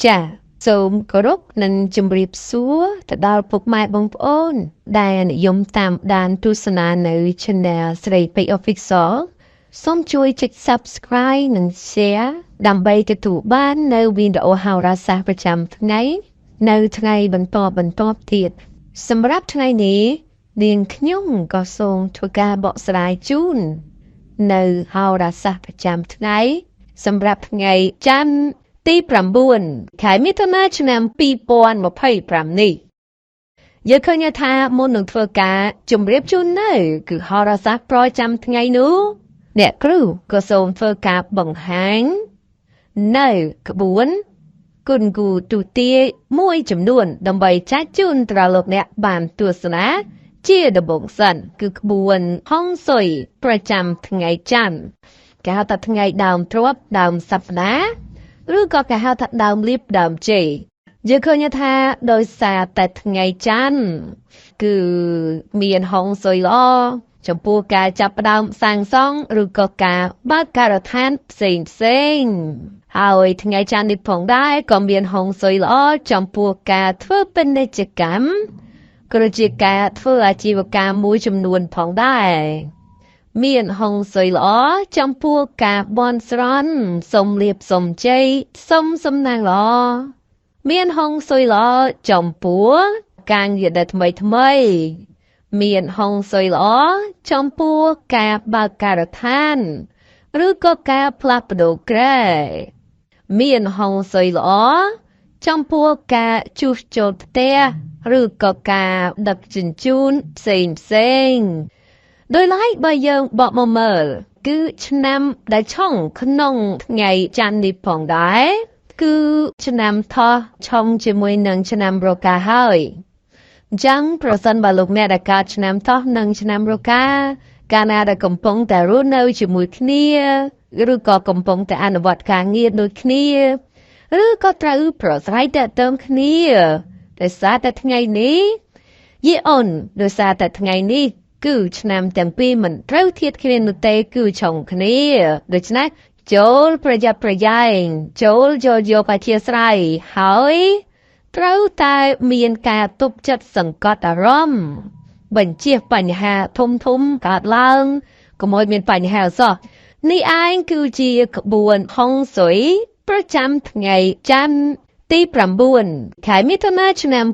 ចាសូមគោរពនិងជម្រាបសួរទៅដល់ពុកម៉ែបងប្អូនដែលនិយមតាមដានទស្សនានៅ Channel ស្រីពេជ្រ Official សូមជួយចុច Subscribe និង Share ដើម្បីទទួលបាននៅវីដេអូហោរាសាស្ត្រប្រចាំថ្ងៃនៅថ្ងៃបន្តទៀតសម្រាប់ថ្ងៃនេះនាងខ្ញុំក៏សូមធ្វើការបកស្រាយជូននៅហោរាសាស្ត្រប្រចាំថ្ងៃសម្រាប់ថ្ងៃច័ន្ទទី9 ខែមិថុនាឆ្នាំ2025នេះយើងឃើញថាមុននឹងធ្វើការជម្រាបជូននៅគឺហោរាសាស្ត្រប្រចាំថ្ងៃនោះអ្នកគ្រូក៏សូមធ្វើការបង្ហាញនៅក្បួនគុណគូទូទាយមួយចំនួនដើម្បីចែកជូនដល់លោកអ្នកបានទស្សនាជាដំបូងសិនគឺក្បួនហុងស៊ុយប្រចាំថ្ងៃច័ន្ទគេហៅថាថ្ងៃដើមទ្រព្យដើមសប្តាហ៍ឬក៏គេហៅថាដើមលៀបដើមជ័យយើងឃើញថាដោយសារតែថ្ងៃច័ន្ទគឺមានហុងស៊ុយល្អចំពោះការចាប់ផ្ដើមសាងសង់ឬក៏ការបើកការដ្ឋានផ្សេងហើយថ្ងៃច័ន្ទនេះផងដែរក៏មានហុងស៊ុយល្អចំពោះការធ្វើពាណិជ្ជកម្មក៏ជាការធ្វើអាជីវកម្មមួយចំនួនផងដែរមានហុងស៊ុយល្អចំពោះការបន់ស្រន់សុំលៀបសុំជ័យសុំសំណាងល្អមានហុងស៊ុយល្អចំពោះការងារដែលថ្មីមានហុងស៊ុយល្អចំពោះការបើកការដ្ឋានឬក៏ការផ្លាស់ប្ដូរក្រែមានហុងស៊ុយល្អចំពោះការជួសជុលផ្ទះឬក៏ការដឹកជញ្ជូនផ្សេងដោយឡែកបើយើងបកមកមើលគឺឆ្នាំដែលឆុងក្នុងថ្ងៃច័ន្ទនេះផងដែរគឺឆ្នាំថោះឆុងជាមួយនឹងឆ្នាំរកាហើយអញ្ចឹងប្រសិនបើលោកអ្នកដែលកើតឆ្នាំថោះនិងឆ្នាំរកាកាលណាដែលកំពុងតែរស់នៅជាមួយគ្នាឬក៏កំពុងតែអនុវត្តការងារដូចគ្នាឬក៏ត្រូវប្រស្រ័យទាក់ទងគ្នាដោយសារតែថ្ងៃនេះយីអូនដោយសារតែថ្ងៃនេះគឺឆ្នាំទាំងពីរមិនត្រូវធៀបគ្នានោះទេគឺឆុងគ្នាដូច្នេះចូលប្រយ័ត្នប្រយែងចូលយកអធិស្ស្រ័យហើយត្រូវតែមានការទប់ចិត្តសង្កត់អារម្មណ៍បញ្ជៀសបញ្ហាធំកើតឡើងកុំឲ្យមានបញ្ហាសោះនេះឯងគឺជាក្បួនហុងស៊ុយប្រចាំថ្ងៃច័ន្ទទី9 ខែមិថុនាឆ្នាំ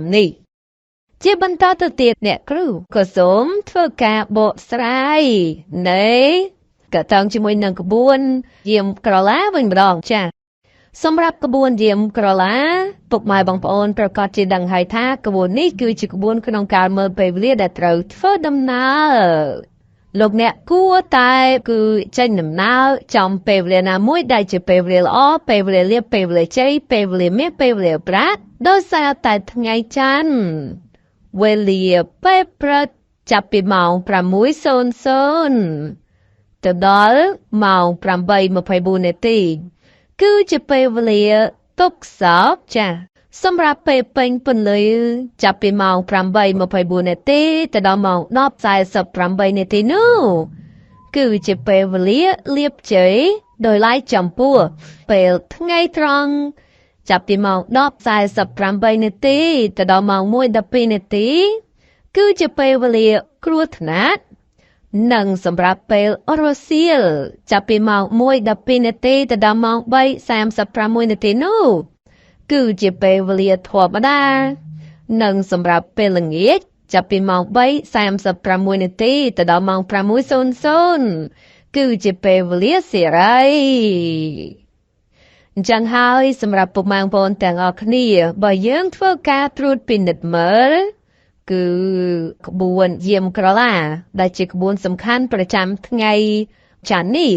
2025នេះជាបន្តទៅទៀតអ្នកគ្រូក៏សូមធ្វើការបកស្រាយនៃកតាំងជាមួយនឹងក្បួនយាមក្រឡាវិញម្ដងចា៎សម្រាប់ក្បួនយាមក្រឡាពុកម៉ែបងប្អូនប្រកាសជាដឹងហើយថាក្បួននេះគឺជាក្បួនក្នុងការមើលពេលវេលាដែលត្រូវធ្វើដំណើរលោកអ្នកគួរតែគឺចេញដំណើរចំពេលវេលាណាមួយដែលជាពេលវេលាល្អពេលវេលាលៀបពេលវេលាជ័យពេលវេលាមាសពេលវេលាប្រាក់ដោយសារតែថ្ងៃច័ន្ទវេលាពេលព្រឹកចាប់ពីម៉ោង 6:00 ទៅដល់ម៉ោង 8:24 នាទីគឺជាពេលវេលាទុកសោកចាសម្រាប់ពេលពេញពន្លឺចាប់ពីម៉ោង 8:24 នាទីទៅដល់ម៉ោង 10:48 នាទីនោះគឺជាពេលវេលាលៀបជ័យដោយឡែកចំពោះពេលថ្ងៃត្រង់ចាប់ពីម៉ោង 10:48 នាទីទៅដល់ម៉ោង 1:12 នាទីគឺជាពេលវេលាគ្រោះថ្នាក់និងសម្រាប់ពេលរសៀលចាប់ពីម៉ោង 1:12 នាទីទៅដល់ម៉ោង 3:36 នាទីនោះគឺជាពេលវេលាធម្មតានិងសម្រាប់ពេលល្ងាចចាប់ពីម៉ោង 3:36 នាទីទៅដល់ម៉ោង 6:00 គឺជាពេលវេលាសេរីអញ្ចឹងហើយសម្រាប់ពុកម៉ែបងប្អូនទាំងអស់គ្នាបើយើងធ្វើការត្រួតពិនិត្យមើលគឺក្បួនយាមក្រឡាដែលជាក្បួនសំខាន់ប្រចាំថ្ងៃច័ន្ទនេះ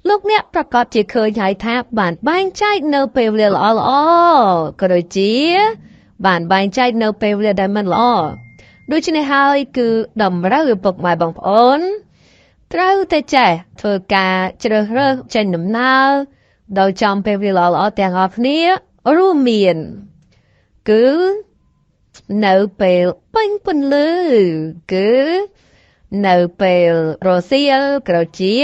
លោកអ្នកប្រកាសជាឃើញហើយថាបានបែងចែកនៅពេលវេលាល្អក៏ដូចជាបានបែងចែកនៅពេលវេលាដែលមិនល្អដូច្នេះហើយគឺតម្រូវឲ្យពុកម៉ែបងប្អូនត្រូវតែចេះធ្វើការជ្រើសរើសចេញដំណើរដោយចំពេលវេលាល្អទាំងអស់គ្នារួមមានគឺនៅពេលពេញពន្លឺគឺនៅពេលរសៀលក៏ជា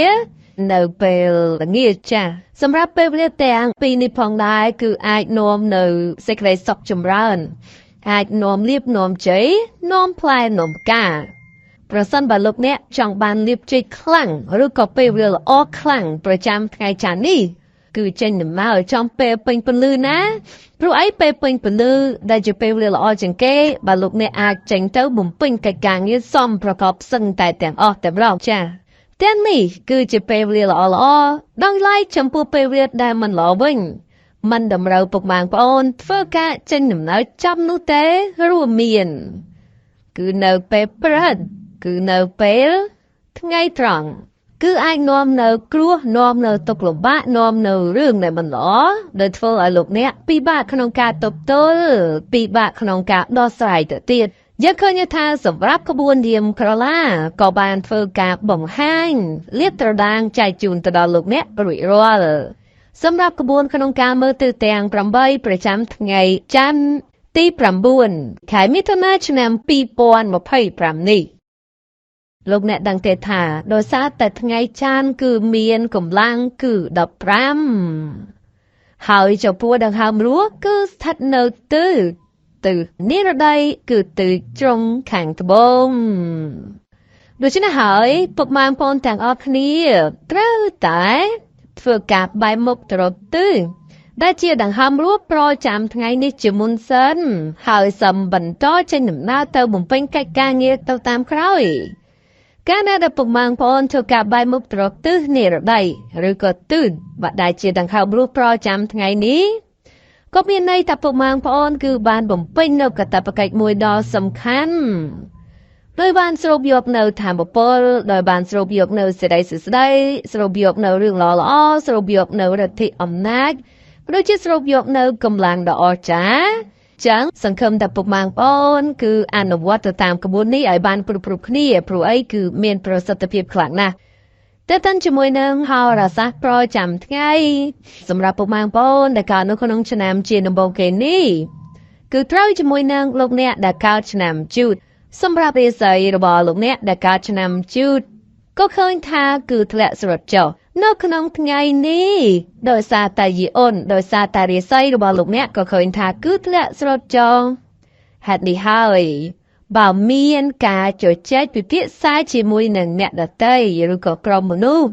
នៅពេលល្ងាចចាសម្រាប់ពេលវេលាទាំងពីរនេះផងដែរគឺអាចនាំនៅសេចក្តីសុខចម្រើនអាចនាំលៀបនាំជ័យនាំផ្លែនាំផ្កាប្រសិនបើលោកអ្នកចង់បានលៀបជ័យខ្លាំងឬក៏ពេលវេលាល្អខ្លាំងប្រចាំថ្ងៃច័ន្ទនេះគឺចេញដំណើរចំពេលពេញពន្លឺណាព្រោះអីពេលពេញពន្លឺដែលជាពេលវេលាល្អជាងគេបើលោកអ្នកអាចចេញទៅបំពេញកិច្ចការងារសមប្រកបសឹងតែទាំងអស់តែម្ដងចាទាំងនេះគឺជាពេលវេលាល្អដោយឡែកចំពោះពេលវេលាដែលមិនល្អវិញมันតម្រូវពុកម៉ែបងប្អូនធ្វើការចេញដំណើរចាំនោះទេរួមមានគឺនៅពេលព្រឹកគឺនៅពេលថ្ងៃត្រង់គឺអាចនាំនៅគ្រោះនាំនៅទុក្ខលំបាកនាំនៅរឿងដែលមិនល្អដែលធ្វើឲ្យលោកអ្នកពិបាកក្នុងការទប់ទល់ពិបាកក្នុងការដោះស្រាយទៅទៀតយើងឃើញថាសម្រាប់ក្បួនរាមក្រឡាក៏បានធ្វើការបង្ហាញលាតត្រដាងចែកជូនទៅដល់លោកអ្នករួចរាល់សម្រាប់ក្បួនក្នុងការមើលទិសទាំង8ប្រចាំថ្ងៃច័ន្ទទី9ខែមិថុនាឆ្នាំ2025នេះលោកអ្នកដឹងទេថាដោយសារតែថ្ងៃច័ន្ទគឺមានកម្លាំងគឺ15ហើយចំពោះដង្ហើមរស់គឺស្ថិតនៅទិសនិរដីគឺទិសត្រង់ខាងត្បូងដូច្នេះហើយពុកម៉ែបងប្អូនទាំងអស់គ្នាត្រូវតែធ្វើការបែរមុខទៅរកទិសដែលជាដង្ហើមរស់ប្រចាំថ្ងៃនេះជាមុនសិនហើយសឹមបន្តចេញដំណើរទៅបំពេញកិច្ចការងារទៅតាមក្រោយកាលណាដែលពុកម៉ែបងប្អូនធ្វើការបែរមុខទៅរកទិសនិរដីឬក៏ទិសដែលជាដង្ហើមរស់ប្រចាំថ្ងៃនេះក៏មានន័យថាពុកម៉ែបងប្អូនគឺបានបំពេញនៅកាតព្វកិច្ចមួយដ៏សំខាន់ដោយបានស្រូបយកនៅធម៌ពលដោយបានស្រូបយកនៅសេរីសុស្ដីស្រូបយកនៅរឿងល្អៗស្រូបយកនៅរដ្ឋិអំណាចដូចជាស្រូបយកនៅកម្លាំងដ៏អស្ចារ្យចឹងសង្ឃឹមថាពុកម៉ែបងប្អូនគឺអនុវត្តទៅតាមក្បួននេះឲ្យបានគ្រប់គ្នាព្រោះអីគឺមានប្រសិទ្ធភាពខ្លាំងណាស់តែតាំងជាមួយនឹងហោរាសាស្ត្រប្រចាំថ្ងៃសម្រាប់ពុកម៉ែបងប្អូនដែលកើតនៅក្នុងឆ្នាំជាដំបូងគេនេះគឺត្រូវជាមួយនឹងលោកអ្នកដែលកើតឆ្នាំជូតសម្រាប់រាសីរបស់លោកអ្នកដែលកើតឆ្នាំជូតក៏ឃើញថាគឺធ្លាក់ស្រុតចុះនៅក្នុងថ្ងៃនេះដោយសារតែយីអូនដោយសារតែរាសីរបស់លោកអ្នកក៏ឃើញថាគឺធ្លាក់ស្រុតចុះហេតុនេះហើយបើមានការជជែកពិភាក្សាជាមួយនឹងអ្នកដទៃឬក៏ក្រុមមនុស្ស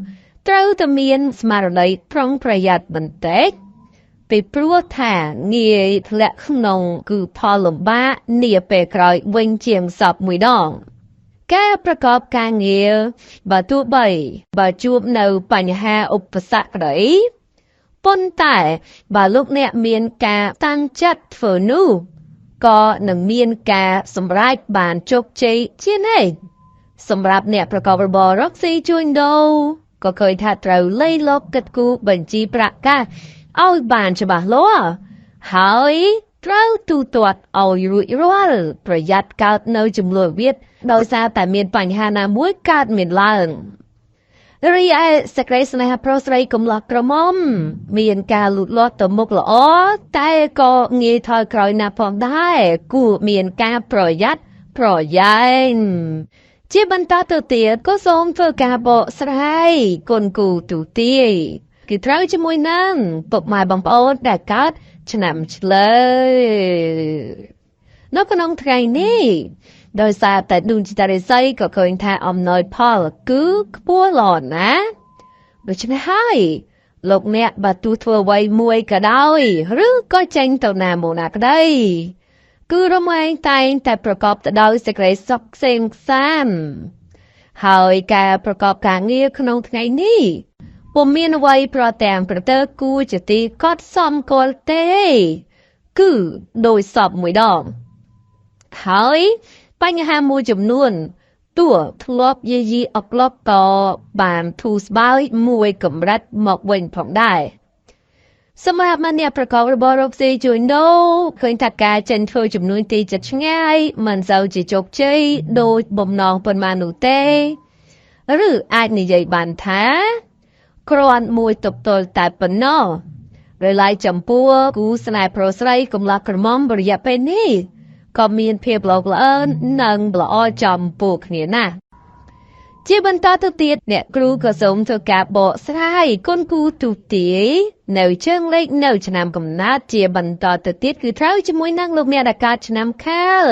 ត្រូវតែមានស្មារតីប្រុងប្រយ័ត្នបន្តិចពីព្រោះថាងាយធ្លាក់ក្នុងគឺផលលំបាកនាពេលក្រោយវិញជាងសពមួយដងការប្រកបការងារបើទោះបីបើជួបនៅបញ្ហាឧបសគ្គក្តីប៉ុន្តែបើលោកអ្នកមានការតាំងចិត្តធ្វើនោះក៏នឹងមានការសម្រេចបានជោគជ័យជានិច្ចសម្រាប់អ្នកប្រកបរបររកស៊ីជួញដូរក៏ឃើញថាត្រូវលៃលកគិតគូរបញ្ជីប្រាក់កាសឲ្យបានច្បាស់លាស់ហើយត្រូវទូទាត់ឲ្យរួចរាល់ប្រយ័ត្នកើតនៅចំនួនវិទ្យដោយសារតែមានបញ្ហាណាមួយកើតមានឡើងរីឯសេចក្តីស្នេហាប្រុសស្រីកំឡោះក្រមុំមានការលូតលាស់ទៅមុខល្អតែក៏ងាយថយក្រោយណាស់ផងដែរគួរមានការប្រយ័ត្នប្រយែងជាបន្តទៅទៀតក៏សូមធ្វើការបកស្រាយគុណគូទូទាយគឺត្រូវជាមួយនឹងពុកម៉ែបងប្អូនដែលកើតឆ្នាំឆ្លូវនៅក្នុងថ្ងៃនេះដោយសារតែដួងចិត្តរិស័យក៏ឃើញថាអំណោយផលគឺខ្ពស់ល្អណាស់ដូច្នេះហើយលោកអ្នកបើទោះធ្វើអ្វីមួយក៏ដោយឬក៏ចេញទៅណាមកណាក្តីគឺរំលែងតែងតែប្រកបទៅដោយសេចក្តីសុខក្សេមក្សាន្តហើយការប្រកបការងារក្នុងថ្ងៃនេះពុំមានអ្វីប្រទាំងប្រទើគួរជាទីកត់សំគាល់ទេគឺដោយសពមួយដងហើយបញ្ហាមួយចំនួនទោះធ្លាប់យាយីអក្លប់ក៏បានធូរស្បើយមួយកម្រិតមកវិញផងដែរសម្រាប់អ្នកប្រកបរបររកស៊ីជួញដូរឃើញថាការចិនធ្វើចំនួនទីចិត្តឆ្ងាយមិនសូវជាជោគជ័យដោយបំណងប៉ុន្មាននោះទេឬអាចនិយាយបានថាគ្រាន់មួយទប់ទល់តែប៉ុណ្ណោះដោយឡែកចំពោះគូស្នេហ៍ប្រុសស្រីកំឡោះក្រមុំរយៈពេលនេះក៏មានភាពល្អល្អឺននិងល្អចំពោះគ្នាណាស់ ជាបន្តទៅទៀតអ្នកគ្រូក៏សូមធ្វើការបកស្រាយគុណគូទូទាយនៅជើងលេខនៅឆ្នាំកំណើតជាបន្តទៅទៀតគឺត្រូវជាមួយនឹងលោកអ្នកដែលកើតឆ្នាំខាល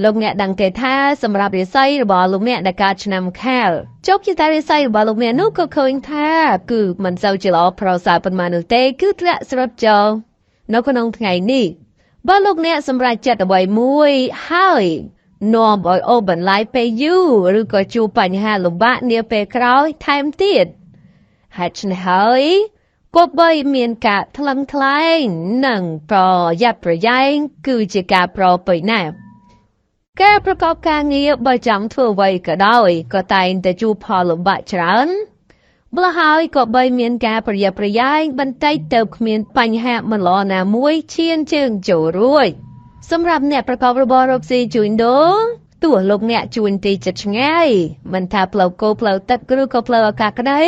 លោកអ្នកដឹងទេថាសម្រាប់រាសីរបស់លោកអ្នកដែលកើតឆ្នាំខាលជោគជតារាសីរបស់លោកអ្នកនោះក៏ឃើញថាគឺមិនសូវជាល្អប្រសើរប៉ុន្មាននោះទេគឺធ្លាក់ស្រុតចោលនៅក្នុងថ្ងៃនេះបើលោកអ្នកសម្រេចចិត្តអ្វីមួយហើយនាំឲ្យអូសបន្លាយពេលយូរឬក៏ជួបបញ្ហាលំបាកនាពេលក្រោយថែមទៀតហេតុឆ្នេះហើយគប្បីមានការថ្លឹងថ្លែងនិងប្រយ័ត្នប្រយែងគឺជាការប្រប្រណាស់ការប្រកបការងារបើចង់ធ្វើអ្វីក៏ដោយក៏តែងតែជួបផលលំបាកច្រើនម្ល៉េះហើយក៏បីមានការប្រយ័ត្នប្រយែងបន្តិចទៅគ្មានបញ្ហាមិនល្អណាមួយឈានជើងចូលរួចសម្រាប់អ្នកប្រកបរបររកស៊ីជួញដូរទោះលោកអ្នកជួញទីចិត្តឆ្ងាយមិនថាផ្លូវគោផ្លូវទឹកឬក៏ផ្លូវអាកាសក្តី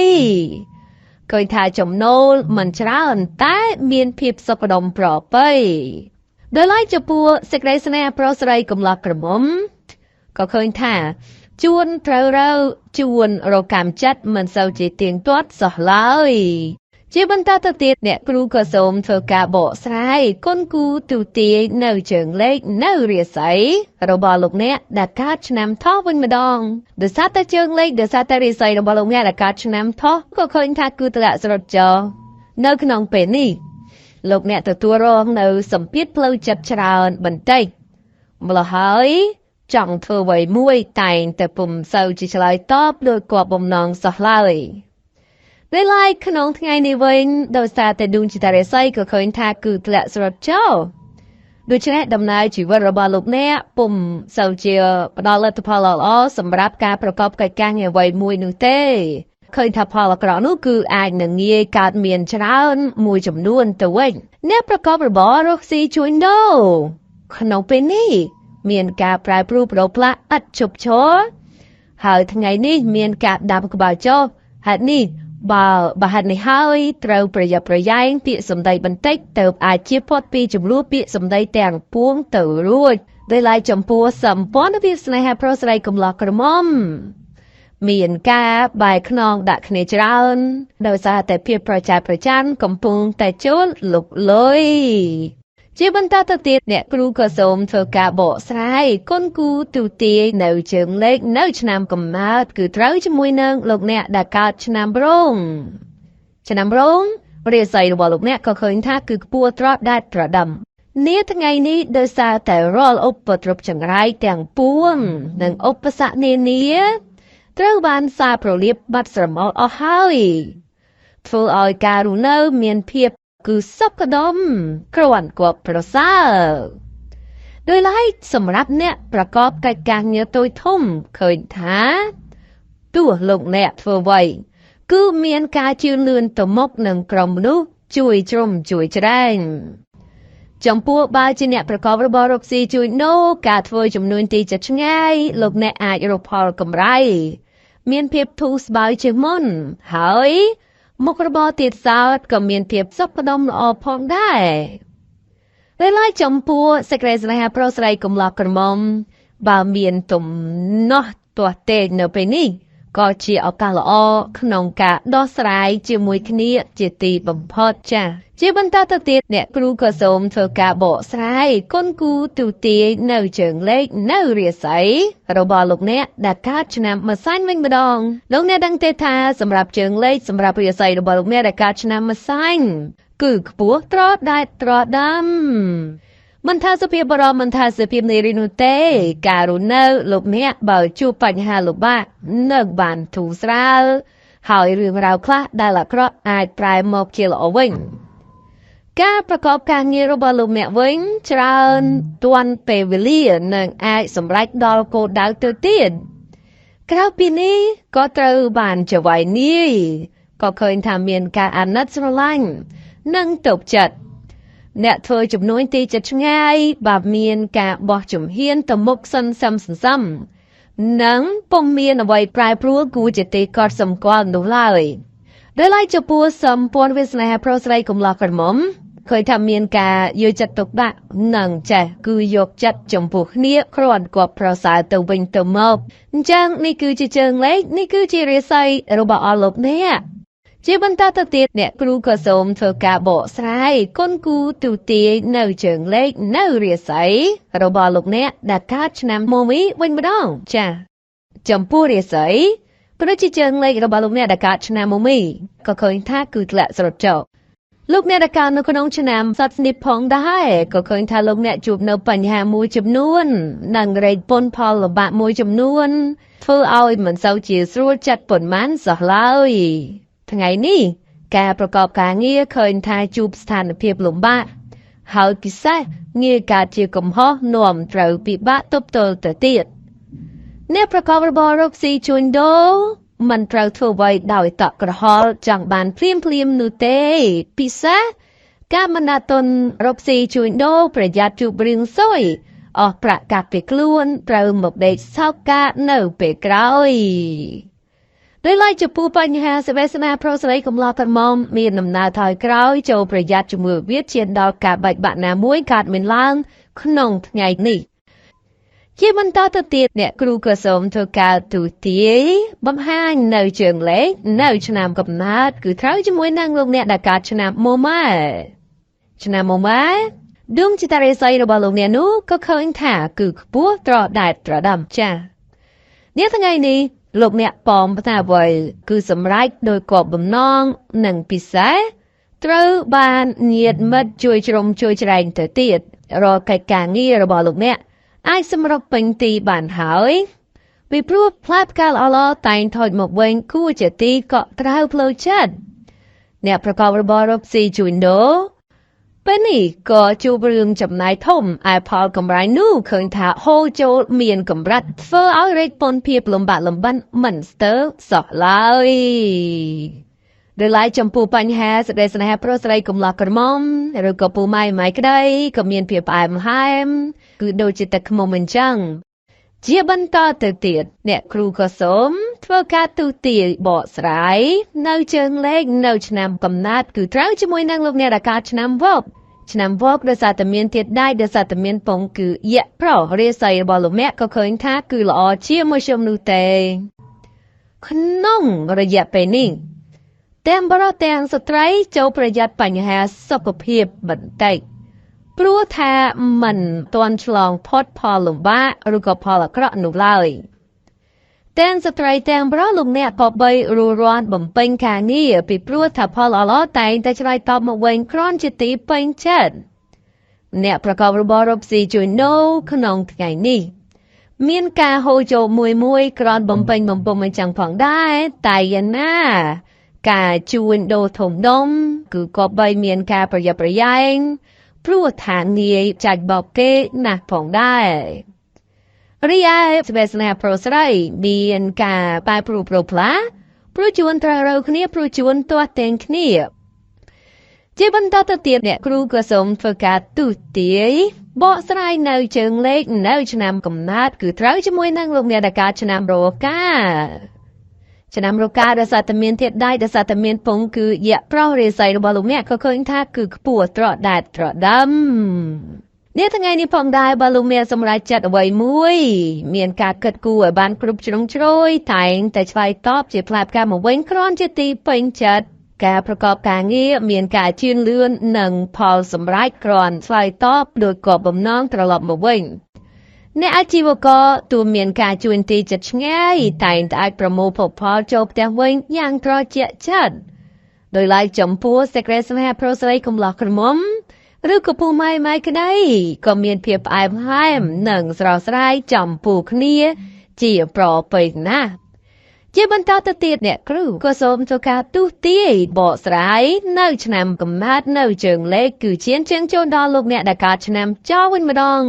ឃើញថាចំណូលមិនច្រើនតែមានភាពសុខដុមប្រពៃដោយឡែកចំពោះសេចក្តីស្នេហ៍ប្រុសស្រីកំឡោះក្រមុំក៏ឃើញថាជួនត្រូវរើជួនរកកម្មចិត្តមិនសូវជាទៀងទាត់សោះឡើយជាបន្តទៅទៀតអ្នកគ្រូក៏សូមធ្វើការបកស្រាយគុណគូទូទាយនៅជើងលេខនៅរាសីរបស់លោកអ្នកដែលកើតឆ្នាំថោះវិញម្ដងដោយសារតែជើងលេខដោយសារតែរាសីរបស់លោកអ្នកដែលកើតឆ្នាំថោះក៏ឃើញថាគឺធ្លាក់ស្រុតចោលនៅក្នុងពេលនេះលោកអ្នកទទួលរងនៅសម្ពាធផ្លូវចិត្តច្រើនបន្តិចម្ល៉េះហើយចង់ធ្វើអ្វីមួយតែងតែពុំសូវជាឆ្លើយតបដោយគបបំណងសោះឡើយដោយឡែកក្នុងថ្ងៃនេះវិញដោយសារតែដួងចិត្តរាសីក៏ឃើញថាគឺធ្លាក់ស្រុតចោលដូច្នេះដំណើរជីវិតរបស់លោកអ្នកពុំសូវជាផ្ដល់លទ្ធផលល្អសម្រាប់ការប្រកបកិច្ចការងារអ្វីមួយនោះទេឃើញថាផលអាក្រក់នោះគឺអាចនឹងងាយកើតមានច្រើនមួយចំនួនទៅវិញអ្នកប្រកបរបររកស៊ីជួញដូរក្នុងពេលនេះមានការប្រែប្រួលប្រូផ្លាស់ឥតឈប់ឈរហើយថ្ងៃនេះមានការដាំក្បាលចុះហេតុនេះបើហេតុនេះហើយត្រូវប្រយ័ត្នប្រយែងពាក្យសម្ដីបន្តិចទៅអាចជៀសផុតពីចំនួនពាក្យសម្ដីទាំងពួងទៅរួចដោយឡែកចំពោះសម្ព័ន្ធភាពស្នេហាប្រុសស្រីកំឡោះក្រមុំមានការបែកខ្នងដាក់គ្នាច្រើនដោយសារតែភាពប្រច័ណ្ឌប្រច័ណ្ឌកំពុងតែចូលលុកលុយជាបន្តទៅទៀតអ្នកគ្រូក៏សូមធ្វើការបកស្រាយគុណគូទូទាយនៅជើងលេខនៅឆ្នាំកំណើតគឺត្រូវជាមួយនឹងលោកអ្នកដែលកើតឆ្នាំរោងរាសីរបស់លោកអ្នកក៏ឃើញថាគឺខ្ពស់ត្រដែតត្រដឹមនាថ្ងៃនេះដោយសារតែរាល់ឧបទ្រពចង្រៃទាំងពួងនិងឧបសគ្គនានាត្រូវបានសារប្រលាបបាត់ស្រមោលអស់ហើយធ្វើឲ្យការរស់នៅមានភាពគឺសុខដុមគ្រាន់ក៏ប្រសើរដោយឡែកសម្រាប់អ្នកប្រកបកិច្ចការងារតូចធំឃើញថាទោះលោកអ្នកធ្វើអ្វីគឺមានការជឿនលឿនទៅមុខនឹងក្រុមមនុស្សជួយជ្រោមជួយច្រែងចំពោះបើជាអ្នកប្រកបរបររកស៊ីជួញដូរការធ្វើចំនួនទីចិត្តឆ្ងាយលោកអ្នកអាចរកផលកម្រៃមានភាពធូរស្បើយជាងមុនហើយមុខរបរទៀតសោតក៏មានភាពសុខដុមល្អផងដែរដោយឡែកចំពោះសេចក្តីស្នេហាប្រុសស្រីកំឡោះក្រមុំបើមានទំនាស់ទាស់ទែងនៅពេលនេះក៏ជាឱកាសល្អក្នុងការដោះស្រាយជាមួយគ្នាជាទីបំផុតចា៎ជាបន្តទៅទៀតអ្នកគ្រូក៏សូមធ្វើការបកស្រាយគុណគូទូទាយនៅជើងលេខនៅរាសីរបស់លោកអ្នកដែលកើតឆ្នាំម្សាញ់វិញម្ដងលោកអ្នកដឹងទេថាសម្រាប់ជើងលេខសម្រាប់រាសីរបស់លោកអ្នកដែលកើតឆ្នាំម្សាញ់គឺខ្ពស់ត្រដែតត្រដាំមិនថាសុភាពបរមមិនថាសុភាពនារីនោះទេការរស់នៅលោកអ្នកបើជួបបញ្ហាលំបាកនឹងបានធូរស្រាលហើយរឿងរ៉ាវខ្លះដែលអាក្រក់អាចប្រែមកជាល្អវិញការប្រកបការងាររបស់លោកអ្នកវិញច្រើនទាន់ពេលវេលានឹងអាចសម្រេចដល់គោលដៅទៅទៀតក្រៅពីនេះក៏ត្រូវបានចវាយនាយក៏ឃើញថាមានការអាណិតស្រឡាញ់និងទុកចិត្តអ្នកធ្វើចំនួនទីចិត្តឆ្ងាយបើមានការបោះជំហានទៅមុខសន្សំនិងពុំមានអ្វីប្រែប្រួលគួរជាទីកត់សម្គាល់នោះឡើយដោយឡែកចំពោះសម្ព័ន្ធវាសនាប្រុសស្រីកំឡោះក្រមុំ เคยทำเมียนกาโยจัดตกดะหนังใจคือยกจัดจมพูกเนี้ยครอนกว่าพระสายตัววิงตัวมอบจังนี่คือจีเจิงเล็กนี่คือจีเรไซเราบอกอารมณ์เนี่ยจีบันตาตะเตียเนี่ยครูกระสมเธอกาบอกสายคนกูตูเตียเนื้อเจิงเล็กเนื้อเรียไซเราบอกลูกเนี่ยดักคาชนำโมมิวันไม่ต้องจ้ะจมพูเรียไซพระจีเจิงเล็กเราบอกลูกเนี่ยดักคาชนำโมมิก็เคยท่าคือแหละสรุปจบลูกเนี่ยดักการนกน้องชนำสัตว์นิพพองได้ก็เคยท่าลูกเนี่ยจูบเนื้อปัญหามวยจำนวนนังไรปนพอลบะมวยจำนวนเพื่อเอาเหมือนเสาจีสู้จัดปนมันสะเลยทั้งไงนี่แกประกอบการเงี้ยเคยทายจูบสถานเพียบหลุมบ้าเฮาพิเศษเงี้ยการจีกมห่อหน่วมเตาปีบ้าตบโตเตเตียดเนี่ยประกอบระบรกซีชวนโดมันเตาทั่วไว้ดาวตะกระหอจังบานเพลียมนูเตพิเศษการมนาตนรกซีชวนโดประหยัดจูบเรียงซ้อยออกประกาศไปกล้วนเตาหมกเด็กเศร้ากาเนื้อไปกร้อยโดยไล่จับปูปัญหาสเวสนาเพราะสไลกำลังกันมอมมีนำนาถอยกร้อยโจประหยัดจมูกเวียดเชียนดอกกาบบัดนามวยกาดเหม็นล้างขนมไงนี่ยี่มันต่อตัวตีเนี่ยครูกระสมตัวกาตัวตีบำห้างเนยเจิงเล็กเนยชนามกับนาดคือเท้าจมวยนั่งลงเนี่ยดักกาชนามโมมาชนามโมมาดุมจิตาเรไซระบาลงเนี่ยนู้ก็เคยถ่าคือปัวตรอได้ตรอดำจ้าเนี่ยทั้งไงนี่ลูกเนี่ยปอมพัฒนาบ่อยคือสำรักโดยกอบบำนองหนังปิศาตรูบานเนียดมัดช่วยชมช่วยแรงเตตีดรอไก่กางงี้ระบาลูกเนี่ยไอ้สำรับเป็นตีบานหายวิปรูปพลาดการเอาล้อแต่งถอดหมกเวงคู่จะตีเกาะตราเพลชัดเนี่ยประกอบระบรบซีจุนโดเป็นนี่ก็จูบเรืองจำนายทมไอพอลกำไรนู่เคยถ่าโฮโจเมียนกำรัดเฟอเอาเรกปนเพียบลมบาลมบันมันสเตอร์สอเลยโดยไล่จำปูปัญหาแสดงสนาเพราะสไลกำลังกระมอมหรือก็ปูไม่ก็ได้ก็เมียนเพียบไอมหายคือโดยจิตขโมมันจังเจียบันต่อเตียดเนี่ยครูก็สมทว่าการตูตีบ่อสายเนาเชิงเล็กเนาชนำกำนัดคือเท้าจมวยนั่งลงเนี่ยราคาชนำวบชนำวอกโดยสาตเมียนเทียดได้โดยสาตเมียนปงคือเยะเพราะเรียใส่บอลลูแม่ก็เคยท่าคือหล่อเชี่ยมวยชมนูเตขนมระยะไปนิ่งเต็มบรอแตงสไตรเจ้าประหยัดปัญหาสุขภาพบันไดปลัวแทมันตอนฉลองพอดพอลงบ้าหรือก็พอละเคราะห์หนูเลยแตงสไตรแตงบรอลุงเนี่ยพอใบรูร้อนบ่มเป็นคางนี่ไปปลัวถ้าพอละล้อแต่งแต่ชายตอบมาเวงครอนจิตตีเป็นเช่นเนี่ยประกอบระบรบซีจุนโนขนมไงนี่เมียนกาโฮโจมวยกรอนบ่มเป็นบ่มมันจังผ่องได้แต่ยันหน้ากาจูนโดถมดมคือกอบใบเมียนกาประหยัดประหยัดพรูฐานเนียจากบอกเกหนักผ่องได้เรียสเปซนาโปรสไรเมียนกาปลายปรูโปรพลาปรูจวนตราเราคเนียปรูจวนตัวเต็งคเนียเจ็บันต่อตะเตียเนี่ยครูกระสมฝึกการตุเตียบ่สไรเนยเชิงเล็กเนยชนำกำนัดคือเท้าจมวยนั่งลงเนี่ยดักการชนำโรกาฉะนั้นโรคาดสัตเมียนเทียดได้แต่สัตเมียนปงคือเยะเพราะเรใส่ระบาลุเนี่ยเขาเคยท่าคือปวดตรอดแดดตรอดดำเนี่ยทั้งไงนี่พองได้บาลุเมียสมรายจัดเอาไว้มุ้ยเมียนกาเกิดกูบ้านกรุบจงโจยถ่ายแต่ชายตอบเจ็บพลาดการมาเว้นครอนจะตีเป็นจัดการประกอบการเงี้ยเมียนกาชื่นเลื่อนหนึ่งพอสมรายครอนชายตอบโดยกอบบำน้องตลอดมาเว้นในอาชีวก็ตัวเมียนกาจวนตีจัดง่ายแต่ได้ประโมพบพอจบแต่เว้นอย่างตรอเจจัดโดยไล่จำพัวสเกรสแม่โปรสไลกำลังกระมมหรือกับผู้ไม่ก็ได้ก็เมียนเพียบไอมให้หนึ่งสาวสไลจำปูคเนียจีปลอไปนะเจ้าบรรดาตีเนี่ยครูก็สมตัวกาตู้ตีบ่อสไลเนื้อชนำกำนัดเนื้อเจิงเล็กคือเชียนเชิงโจนดอลูกเนี่ยดักการชนำจ้าวินมาดอง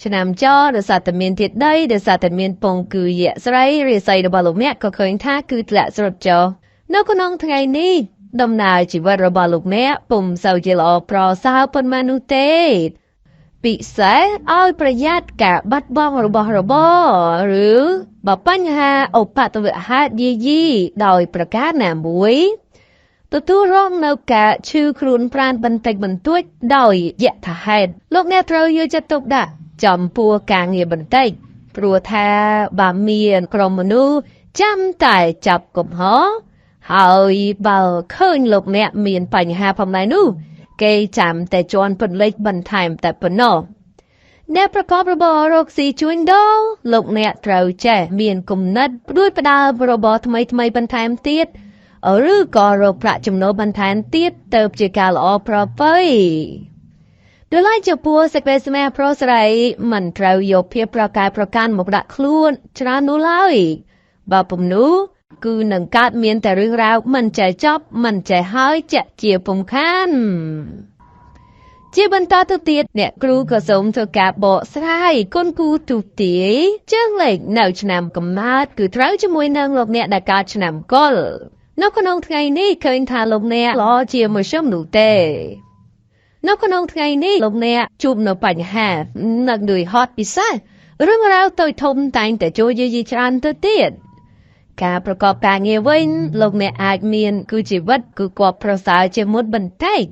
ชนำจอเดสัตเมียนเทียดได้เดสัตเมียนปงคือเยะสไรเรียใส่ดบาลุเมียก็เคยท่าคือแหละสรุปจอนกน้องทั้งไงนี่ดำนาจีวัดระบาลุเมียปุ่มเสาเจลอปรอสาวปนมนุเตปิเสเอาประหยัดกะบัดบ้องระบหรือบ่ปัญหาอุปาตวะฮัดยี่โดยประกาศหนาบุยต ទទួលរងនៅការឈឺខ្លួនប្រាណបន្តិចបន្តួចដោយយថាហេតុលោកអ្នកត្រូវយកចិត្តទុកដាក់ចំពោះការងារបន្តិចព្រោះថាបើមានក្រុមមនុស្សចាំតែចាប់កំហុសហើយបើឃើញលោកអ្នកមានបញ្ហាផងដែរនោះគេចាំតែជន់ពន្លិចបន្ថែមតែប៉ុណ្ណោះអ្នកប្រកបរបររកស៊ីជួញដូរលោកអ្នកត្រូវចេះមានគំនិតផ្ដួចផ្ដើមរបរថ្មីបន្ថែមទៀតឬក៏រកប្រាក់ចំណូលបន្ថែមទៀតទៅជាការល្អប្រពៃដោយឡែកចំពោះសេចក្តីស្នេហ៍ប្រុសស្រីមិនត្រូវយកភាពប្រកែប្រកាន់មកដាក់ខ្លួនច្រើននោះឡើយបើពុំនោះគឺនឹងកើតមានតែរឿងរ៉ាវមិនចេះចប់មិនចេះហើយចាក់ជាពុំខានជាបន្តទៅទៀតអ្នកគ្រូក៏សូមធ្វើការបកស្រាយគុណគូទូទាយជើងលេខនៅឆ្នាំកំណើតគឺត្រូវជាមួយនឹងលោកអ្នកដែលកើតឆ្នាំកុរនៅក្នុងថ្ងៃនេះឃើញថាលោកអ្នកល្អជាមធ្យមនោះទេនៅក្នុងថ្ងៃនេះលោកអ្នកជួបនៅបញ្ហានឹកដូចហត់ពិសេសរឿងរ៉ាវតូចធំតែងតែជួយយាយីច្រើនទៅទៀតការប្រកបការងារវិញលោកអ្នកអាចមានគឺជីវិតគឺគប់ប្រសើរជាមុតបន្តិច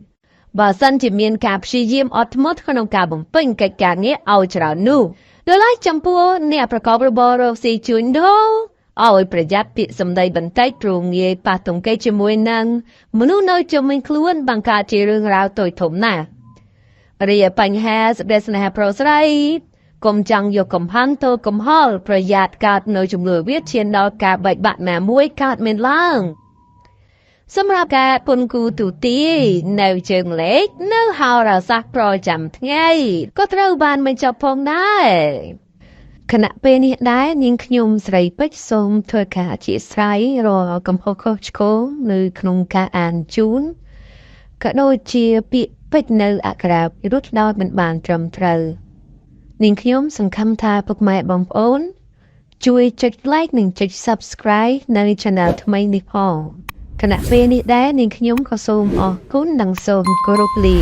បើសិនជាមានការព្យាយាមអត់ធ្មត់ក្នុងការបំពេញកិច្ចការងារឲ្យច្រើននោះដោយឡែកចំពោះអ្នកប្រកបរបររកស៊ីជួញដូរឲ្យប្រយ័ត្នពាក្យសម្ដីបន្តិចព្រោះងាយប៉ះទង្គិចជាមួយនឹងមនុស្សនៅជុំវិញខ្លួនបង្កើតជារឿងរ៉ាវតូចធំណាស់រីឯបញ្ហាសេចក្តីស្នេហាប្រុសស្រីកុំចង់យកកំហាំងទៅកំហល់ប្រយ័ត្នកើតនៅចំនួនវាឈានដល់ការបែកបាក់ណាមួយកើតមានឡើងសម្រាប់ការពុនគូទូទាយនៅជើងលេខនៅហោរាសាស្ត្រប្រចាំថ្ងៃក៏ត្រូវបានបញ្ចប់ផងដែរខណៈពេលនេះដែរនាងខ្ញុំស្រីពេជ្រសូមធ្វើការអធិស្ឋានរាល់កំហុសខុសឆ្គងនៅក្នុងការអានជូនក៏ដូចជាពាក្យពេចន៍នៅអក្ខរាវិរុទ្ធដោយមិនបានត្រឹមត្រូវនាងខ្ញុំសង្ឃឹមថាពុកម៉ែបងប្អូនជួយចុច like និងចុច subscribe នៅ channel ថ្មីនេះផងខណៈពេលនេះដែរនាងខ្ញុំក៏សូមអរគុណនិងសូមគោរពលា